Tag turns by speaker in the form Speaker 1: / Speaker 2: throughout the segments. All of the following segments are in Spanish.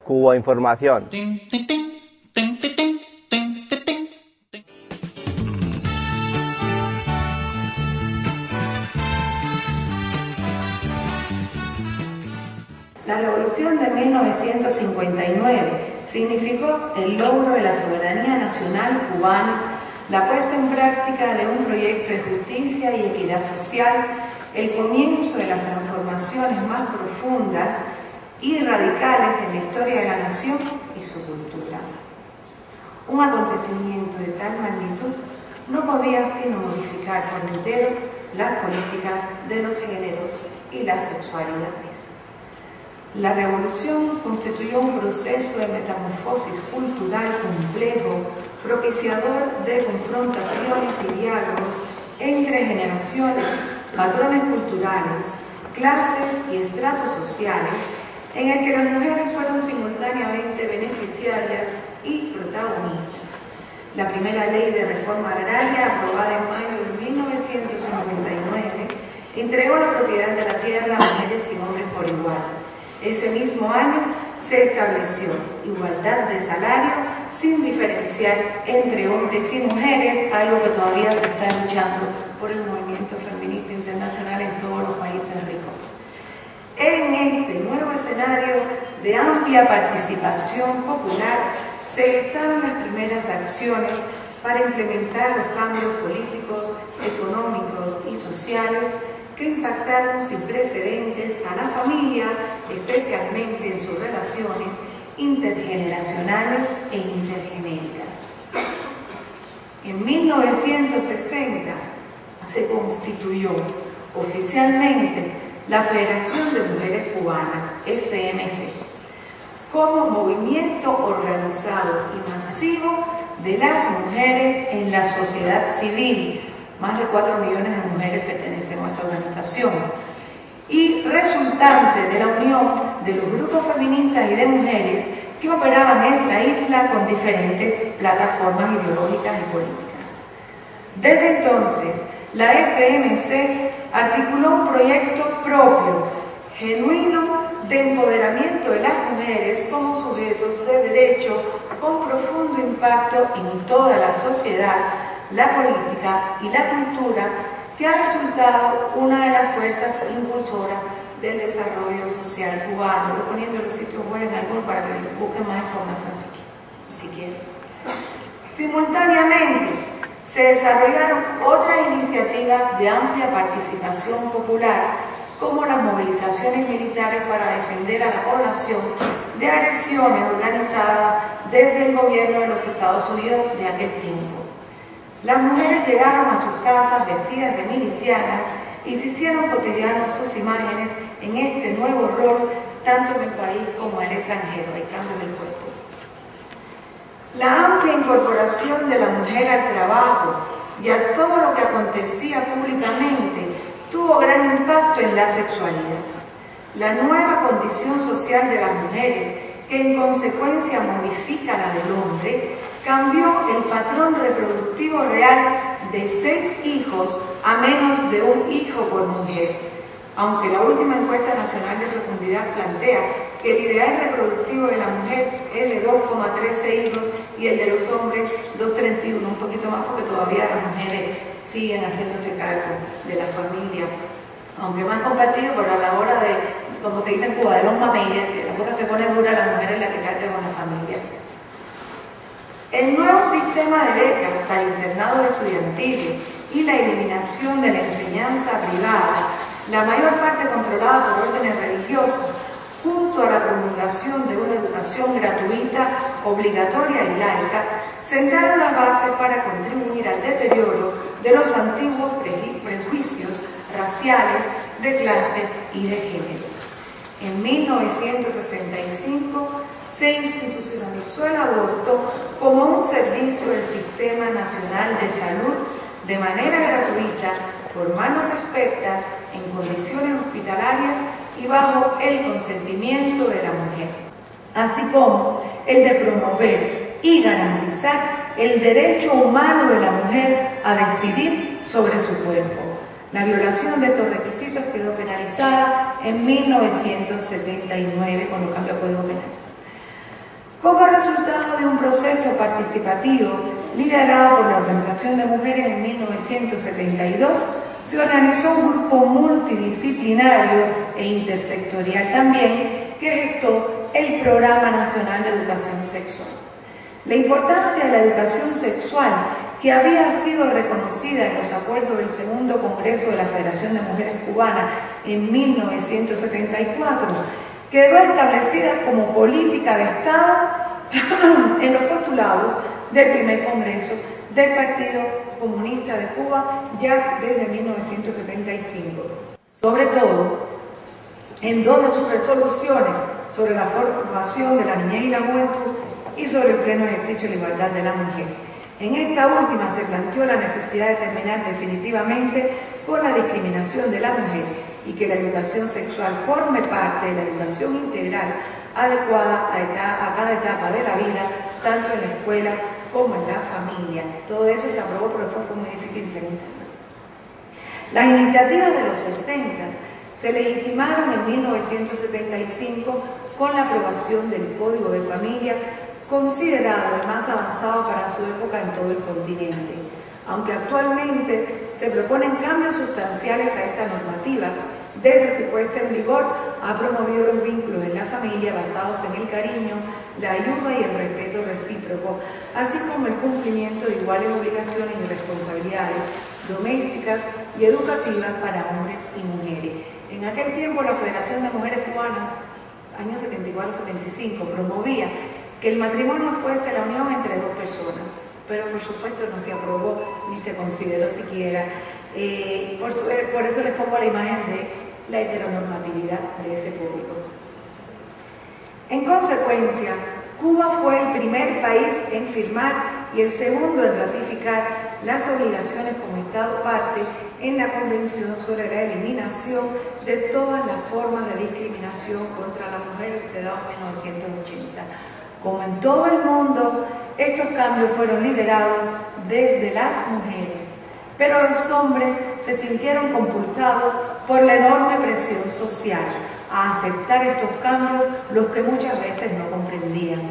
Speaker 1: Cuba Información.
Speaker 2: La Revolución de 1959 significó el logro de la soberanía nacional cubana, la puesta en práctica de un proyecto de justicia y equidad social, el comienzo de las transformaciones más profundas y radicales en la historia de la nación y su cultura. Un acontecimiento de tal magnitud no podía sino modificar por entero las políticas de los géneros y las sexualidades. La revolución constituyó un proceso de metamorfosis cultural complejo, propiciador de confrontaciones y diálogos entre generaciones, patrones culturales, clases y estratos sociales, en el que las mujeres fueron simultáneamente beneficiarias y protagonistas. La primera ley de reforma agraria, aprobada en mayo de 1959, entregó la propiedad de la tierra a mujeres y hombres por igual. Ese mismo año se estableció igualdad de salario sin diferenciar entre hombres y mujeres, algo que todavía se está luchando por el movimiento feminista internacional en todos los países ricos. En este nuevo escenario de amplia participación popular se gestaron las primeras acciones para implementar los cambios políticos, económicos y sociales que impactaron sin precedentes a la familia, especialmente en sus relaciones intergeneracionales e intergenéricas. En 1960 se constituyó oficialmente la Federación de Mujeres Cubanas, FMC, como movimiento organizado y masivo de las mujeres en la sociedad civil. Más de 4 millones de mujeres pertenecen a esta organización, y resultante de la unión de los grupos feministas y de mujeres que operaban en esta isla con diferentes plataformas ideológicas y políticas. Desde entonces, la FMC articuló un proyecto propio, genuino, de empoderamiento de las mujeres como sujetos de derecho, con profundo impacto en toda la sociedad, la política y la cultura, que ha resultado una de las fuerzas impulsoras del desarrollo social cubano. Voy poniendo los sitios web en algunos para que busquen más información si quieren. Simultáneamente, se desarrollaron otras iniciativas de amplia participación popular, como las movilizaciones militares para defender a la población de agresiones organizadas desde el gobierno de los Estados Unidos de aquel tiempo. Las mujeres llegaron a sus casas vestidas de milicianas y se hicieron cotidianas sus imágenes en este nuevo rol, tanto en el país como en el extranjero. Hay cambios del cuerpo. La amplia incorporación de la mujer al trabajo y a todo lo que acontecía públicamente tuvo gran impacto en la sexualidad. La nueva condición social de las mujeres, que en consecuencia modifica la del hombre, cambió el patrón reproductivo real de 6 hijos a menos de 1 hijo por mujer, aunque la última encuesta nacional de fecundidad plantea que el ideal reproductivo de la mujer es de 2,13 hijos y el de los hombres 2,31, un poquito más porque todavía las mujeres siguen haciendo ese cálculo de la familia, aunque más compartido, pero a la hora de, como se dice en Cuba, de los mameyes, que la cosa se pone dura, la mujer es la que carga con la familia. El nuevo sistema de becas para internados estudiantiles y la eliminación de la enseñanza privada, la mayor parte controlada por órdenes religiosas, junto a la promulgación de una educación gratuita, obligatoria y laica, sentaron las bases para contribuir al deterioro de los antiguos prejuicios raciales, de clase y de género. En 1965 se institucionalizó el aborto como un servicio del Sistema Nacional de Salud de manera gratuita por manos expertas en condiciones hospitalarias y bajo el consentimiento de la mujer, así como el de promover y garantizar el derecho humano de la mujer a decidir sobre su cuerpo. La violación de estos requisitos quedó penalizada en 1979 con los cambios al Código Penal. proceso participativo liderado por la Organización de Mujeres en 1972, se organizó un grupo multidisciplinario e intersectorial también que gestó el Programa Nacional de Educación Sexual. La importancia de la educación sexual, que había sido reconocida en los acuerdos del Segundo Congreso de la Federación de Mujeres Cubanas en 1974, quedó establecida como política de Estado en los postulados del primer Congreso del Partido Comunista de Cuba ya desde 1975. Sobre todo, en dos de sus resoluciones sobre la formación de la niñez y la juventud y sobre el pleno ejercicio de la igualdad de la mujer. En esta última se planteó la necesidad de terminar definitivamente con la discriminación de la mujer y que la educación sexual forme parte de la educación integral adecuada a cada etapa de la vida, tanto en la escuela como en la familia. Todo eso se aprobó, pero después fue muy difícil implementarlo. Las iniciativas de los 60 se legitimaron en 1975 con la aprobación del Código de Familia, considerado el más avanzado para su época en todo el continente. Aunque actualmente se proponen cambios sustanciales a esta normativa, desde su puesta en vigor ha promovido los vínculos en la familia basados en el cariño, la ayuda y el respeto recíproco, así como el cumplimiento de iguales obligaciones y responsabilidades domésticas y educativas para hombres y mujeres. En aquel tiempo la Federación de Mujeres Cubanas, años 74-75, promovía que el matrimonio fuese la unión entre dos personas, pero por supuesto no se aprobó ni se consideró siquiera. Por eso les pongo la imagen de la heteronormatividad de ese código. En consecuencia, Cuba fue el primer país en firmar y el segundo en ratificar las obligaciones como Estado parte en la Convención sobre la eliminación de todas las formas de discriminación contra la mujer CEDAW en 1980. Como en todo el mundo, estos cambios fueron liderados desde las mujeres, pero los hombres se sintieron compulsados por la enorme presión social a aceptar estos cambios, los que muchas veces no comprendían.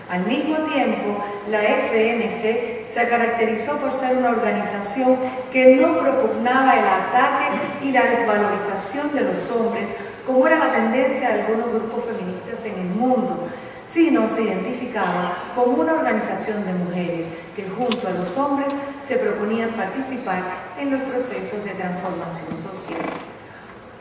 Speaker 2: Al mismo tiempo, la FNC se caracterizó por ser una organización que no propugnaba el ataque y la desvalorización de los hombres, como era la tendencia de algunos grupos feministas en el mundo, sino se identificaba como una organización de mujeres que junto a los hombres se proponían participar en los procesos de transformación social.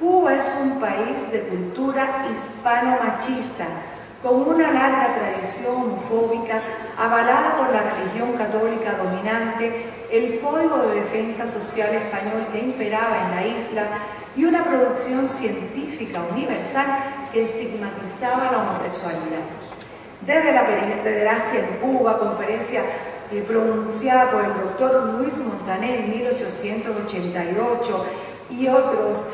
Speaker 2: Cuba es un país de cultura hispano-machista, con una larga tradición homofóbica avalada por la religión católica dominante, el Código de Defensa Social español que imperaba en la isla y una producción científica universal que estigmatizaba la homosexualidad. Desde la pederastia en Cuba, conferencia pronunciada por el doctor Luis Montaner en 1888 y otras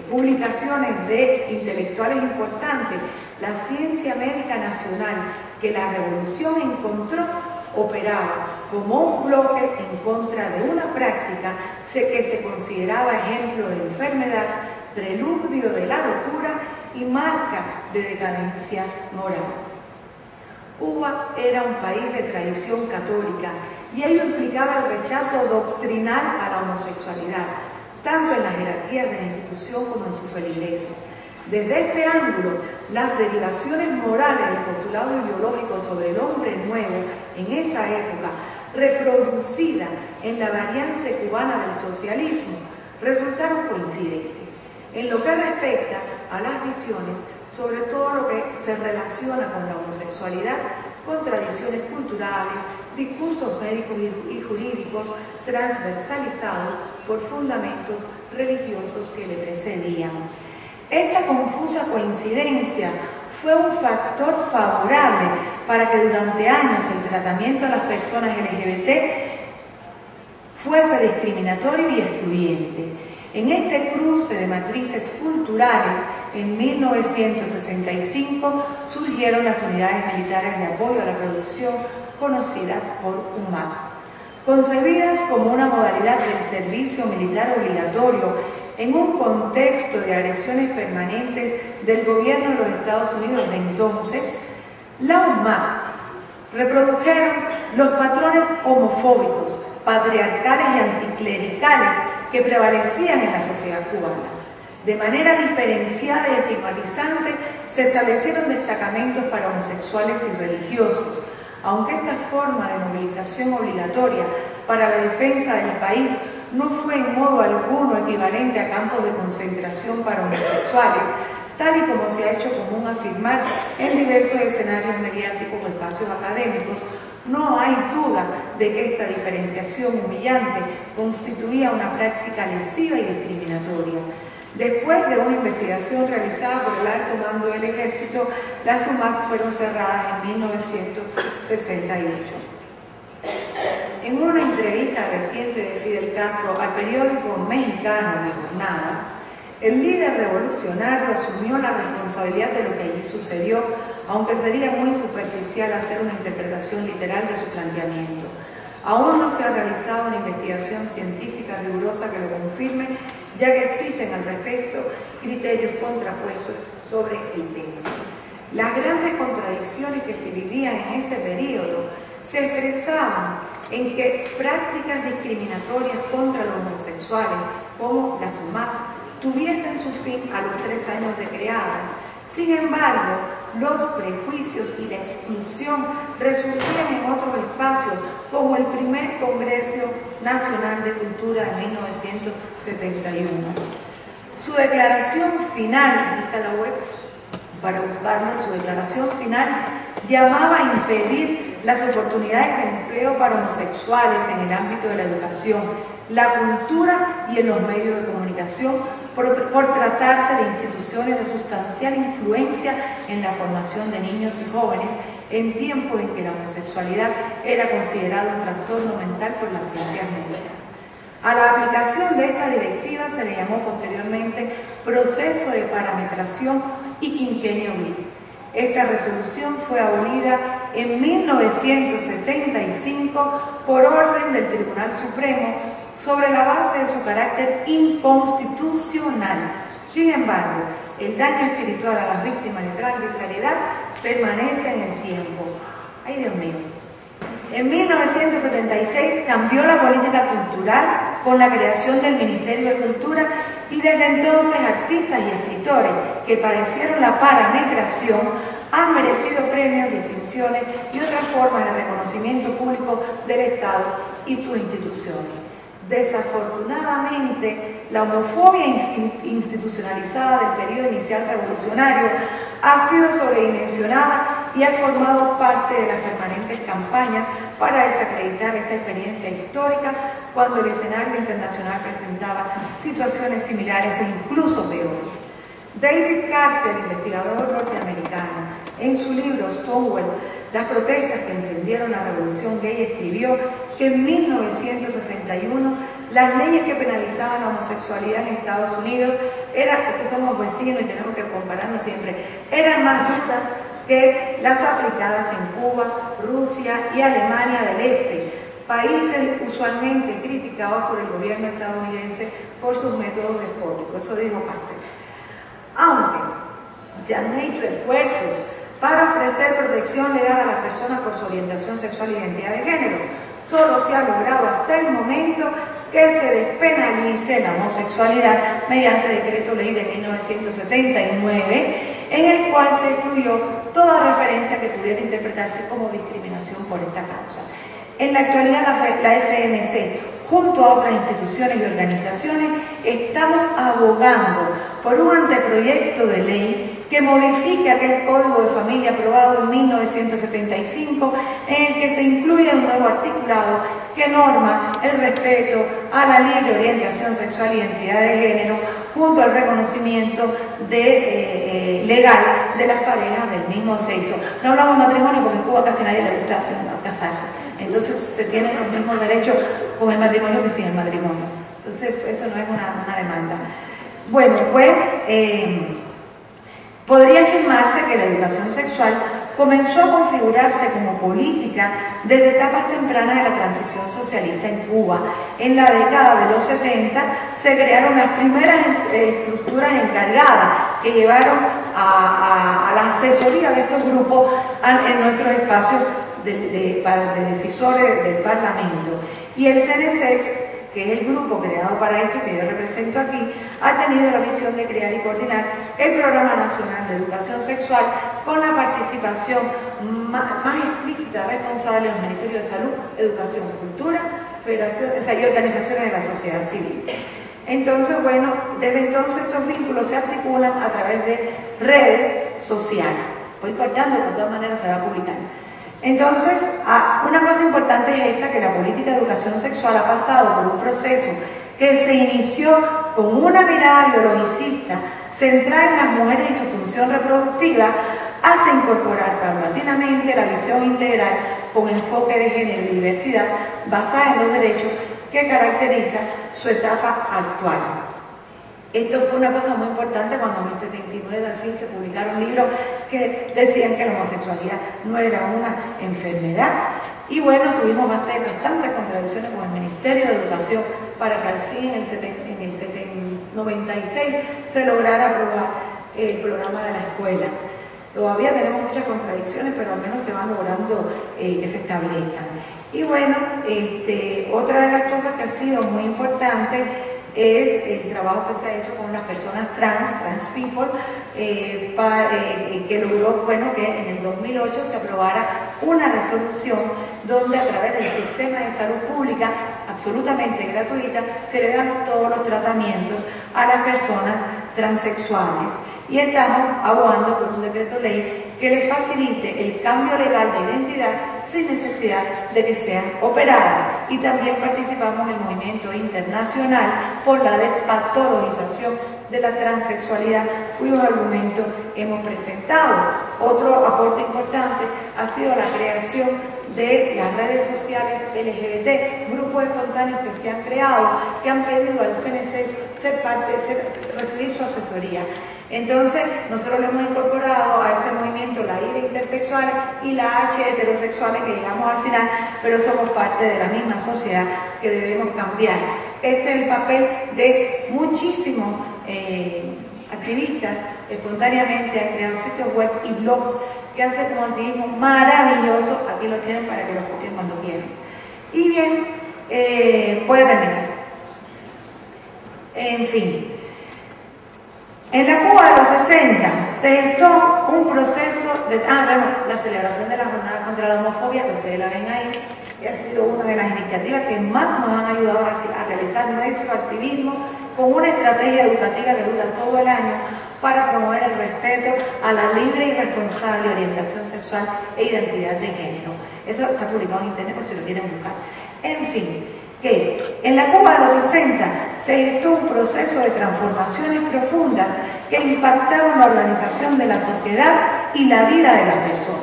Speaker 2: publicaciones de intelectuales importantes, la ciencia médica nacional que la revolución encontró operaba como un bloque en contra de una práctica que se consideraba ejemplo de enfermedad, preludio de la locura y marca de decadencia moral. Cuba era un país de tradición católica y ello implicaba el rechazo doctrinal a la homosexualidad, tanto en las jerarquías de la institución como en sus feligreses. Desde este ángulo, las derivaciones morales del postulado ideológico sobre el hombre nuevo en esa época, reproducida en la variante cubana del socialismo, resultaron coincidentes. En lo que respecta a las visiones, sobre todo lo que se relaciona con la homosexualidad, con tradiciones culturales, discursos médicos y jurídicos transversalizados por fundamentos religiosos que le precedían. Esta confusa coincidencia fue un factor favorable para que durante años el tratamiento de las personas LGBT fuese discriminatorio y excluyente. En este cruce de matrices culturales, en 1965 surgieron las unidades militares de apoyo a la producción, conocidas por UMAC. Concebidas como una modalidad del servicio militar obligatorio en un contexto de agresiones permanentes del gobierno de los Estados Unidos de entonces, la UMAC reprodujeron los patrones homofóbicos, patriarcales y anticlericales que prevalecían en la sociedad cubana. De manera diferenciada y estigmatizante se establecieron destacamentos para homosexuales y religiosos. Aunque esta forma de movilización obligatoria para la defensa del país no fue en modo alguno equivalente a campos de concentración para homosexuales, tal y como se ha hecho común afirmar en diversos escenarios mediáticos o espacios académicos, no hay duda de que esta diferenciación humillante constituía una práctica lesiva y discriminatoria. Después de una investigación realizada por el alto mando del ejército, las UMAC fueron cerradas en 1968. En una entrevista reciente de Fidel Castro al periódico mexicano La Jornada, el líder revolucionario asumió la responsabilidad de lo que allí sucedió, aunque sería muy superficial hacer una interpretación literal de su planteamiento. Aún no se ha realizado una investigación científica rigurosa que lo confirme, ya que existen al respecto criterios contrapuestos sobre el tema. Las grandes contradicciones que se vivían en ese periodo se expresaban en que prácticas discriminatorias contra los homosexuales, como la SUMAP, tuviesen su fin a los 3 años de creadas. Sin embargo, los prejuicios y la exclusión resurgían en otros espacios, como el primer Congreso Nacional de Cultura de 1971. Su declaración final, aquí está la web, para buscarlo, su declaración final llamaba a impedir las oportunidades de empleo para homosexuales en el ámbito de la educación, la cultura y en los medios de comunicación, por tratarse de instituciones de sustancial influencia en la formación de niños y jóvenes en tiempos en que la homosexualidad era considerada un trastorno mental por las ciencias médicas. A la aplicación de esta directiva se le llamó posteriormente Proceso de Parametración y Quinquenio Gris. Esta resolución fue abolida en 1975 por orden del Tribunal Supremo sobre la base de su carácter inconstitucional. Sin embargo, el daño espiritual a las víctimas de tal arbitrariedad permanece en el tiempo. ¡Ay, Dios mío! En 1976 cambió la política cultural con la creación del Ministerio de Cultura y desde entonces artistas y escritores que padecieron la parametración han merecido premios, distinciones y otras formas de reconocimiento público del Estado y sus instituciones. Desafortunadamente, la homofobia institucionalizada del periodo inicial revolucionario ha sido sobredimensionada y ha formado parte de las permanentes campañas para desacreditar esta experiencia histórica cuando el escenario internacional presentaba situaciones similares o incluso peores. David Carter, investigador norteamericano, en su libro Stonewall, las protestas que encendieron la revolución gay, escribió que en 1961 las leyes que penalizaban la homosexualidad en Estados Unidos eran, porque somos vecinos y tenemos que compararnos siempre, eran más duras que las aplicadas en Cuba, Rusia y Alemania del Este, países usualmente criticados por el gobierno estadounidense por sus métodos despóticos. Eso dijo Carter. Aunque se han hecho esfuerzos para ofrecer protección legal a las personas por su orientación sexual e identidad de género, solo se ha logrado hasta el momento que se despenalice la homosexualidad mediante decreto ley de 1979, en el cual se excluyó toda referencia que pudiera interpretarse como discriminación por esta causa. En la actualidad, la FMC, junto a otras instituciones y organizaciones, estamos abogando por un anteproyecto de ley que modifique aquel Código de Familia aprobado en 1975, en el que se incluye un nuevo articulado que norma el respeto a la libre orientación sexual y identidad de género, junto al reconocimiento legal de las parejas del mismo sexo. No hablamos de matrimonio porque en Cuba casi a nadie le gusta casarse. Entonces se tienen los mismos derechos con el matrimonio que sin el matrimonio. Entonces eso no es una demanda. Bueno, pues podría afirmarse que la educación sexual comenzó a configurarse como política desde etapas tempranas de la transición socialista en Cuba. En la década de los 70 se crearon las primeras estructuras encargadas que llevaron a la asesoría de estos grupos en nuestros espacios de decisores del Parlamento. Y el CNSEX, que es el grupo creado para esto, que yo represento aquí, ha tenido la misión de crear y coordinar el Programa Nacional de Educación Sexual con la participación más explícita, responsable de los Ministerios de Salud, Educación, Cultura, Federaciones y organizaciones de la sociedad civil. Entonces, bueno, desde entonces estos vínculos se articulan a través de redes sociales. Voy cortando, de todas maneras se va a publicar. Entonces, una cosa importante es esta, que la política de educación sexual ha pasado por un proceso que se inició con una mirada biologicista centrada en las mujeres y su función reproductiva, hasta incorporar paulatinamente la visión integral con enfoque de género y diversidad basada en los derechos que caracteriza su etapa actual. Esto fue una cosa muy importante cuando en el 79 al fin se publicaron libros que decían que la homosexualidad no era una enfermedad. Y bueno, tuvimos bastantes contradicciones con el Ministerio de Educación para que al fin en el 96 se lograra aprobar el programa de la escuela. Todavía tenemos muchas contradicciones, pero al menos se van logrando que se establezcan. Y bueno, otra de las cosas que ha sido muy importante es el trabajo que se ha hecho con las personas trans people, que logró, bueno, que en el 2008 se aprobara una resolución donde a través del sistema de salud pública, absolutamente gratuita, se le dan todos los tratamientos a las personas transexuales. Y estamos abogando por un decreto ley que les facilite el cambio legal de identidad sin necesidad de que sean operadas. Y también participamos en el movimiento internacional por la despatologización de la transexualidad, cuyos argumentos hemos presentado. Otro aporte importante ha sido la creación de las redes sociales LGBT, grupos espontáneos que se han creado, que han pedido al CNC recibir su asesoría. Entonces, nosotros le hemos incorporado a ese movimiento la I de intersexuales y la H de heterosexuales, que llegamos al final, pero somos parte de la misma sociedad que debemos cambiar. Este es el papel de muchísimos activistas espontáneamente han creado sitios web y blogs que hacen un activismo maravilloso. Aquí lo tienen para que los copien cuando quieran. Y bien, puede terminar. En fin. En la Cuba de los 60 se gestó un proceso de... la celebración de la jornada contra la homofobia, que ustedes la ven ahí, que ha sido una de las iniciativas que más nos han ayudado a realizar nuestro activismo con una estrategia educativa que dura todo el año para promover el respeto a la libre y responsable orientación sexual e identidad de género. Eso está publicado en internet por si lo quieren buscar. En fin, que en la Cuba de los 60 se gestó un proceso de transformaciones profundas que impactaron la organización de la sociedad y la vida de las personas.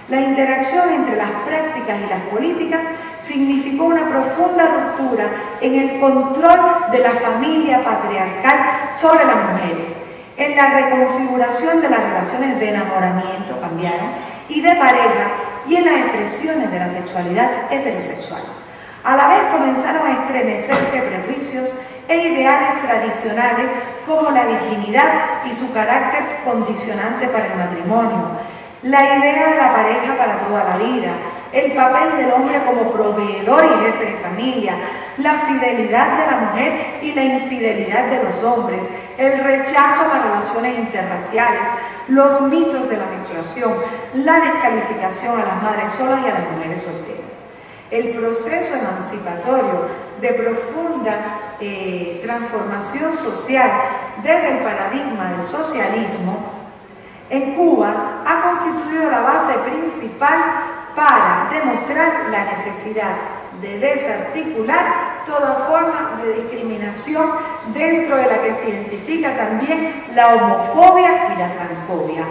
Speaker 2: La interacción entre las prácticas y las políticas significó una profunda ruptura en el control de la familia patriarcal sobre las mujeres, en la reconfiguración de las relaciones de enamoramiento, cambiaron, y de pareja, y en las expresiones de la sexualidad heterosexual. A la vez comenzaron a estremecerse prejuicios e ideales tradicionales como la virginidad y su carácter condicionante para el matrimonio, la idea de la pareja para toda la vida, el papel del hombre como proveedor y jefe de familia, la fidelidad de la mujer y la infidelidad de los hombres, el rechazo a las relaciones interraciales, los mitos de la menstruación, la descalificación a las madres solas y a las mujeres solteras. El proceso emancipatorio de profunda transformación social desde el paradigma del socialismo en Cuba ha constituido la base principal para demostrar la necesidad de desarticular toda forma de discriminación dentro de la que se identifica también la homofobia y la transfobia.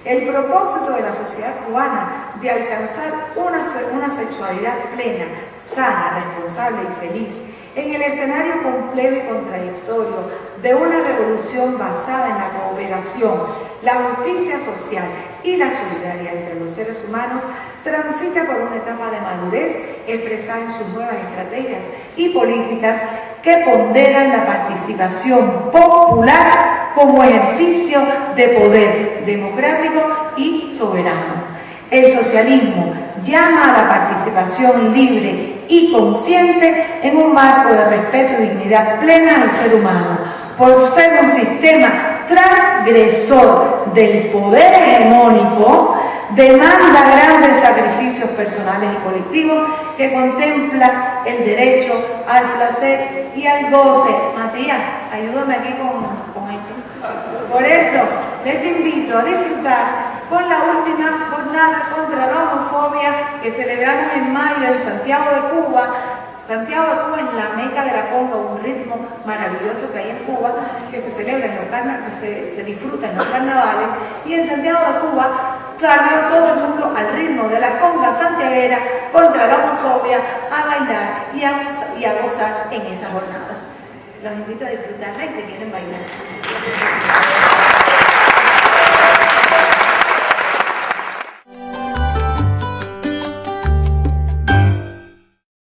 Speaker 2: El propósito de la sociedad cubana de alcanzar una sexualidad plena, sana, responsable y feliz, en el escenario complejo y contradictorio de una revolución basada en la cooperación, la justicia social y la solidaridad entre los seres humanos, transita por una etapa de madurez expresada en sus nuevas estrategias y políticas que ponderan la participación popular como ejercicio de poder democrático y soberano. El socialismo llama a la participación libre y consciente en un marco de respeto y dignidad plena al ser humano, por ser un sistema transgresor del poder hegemónico, demanda grandes sacrificios personales y colectivos que contempla el derecho al placer y al goce. Matías, ayúdame aquí con esto. Por eso, les invito a disfrutar con la última jornada contra la homofobia que celebramos en mayo en Santiago de Cuba. Santiago de Cuba es la meca de la conga, un ritmo maravilloso que hay en Cuba, que se celebra en los carnavales, que se disfruta en los carnavales, y en Santiago de Cuba salió todo el mundo al ritmo de la conga santiaguera contra la homofobia a bailar y a gozar en esa jornada. Los invito a disfrutarla y si quieren bailar.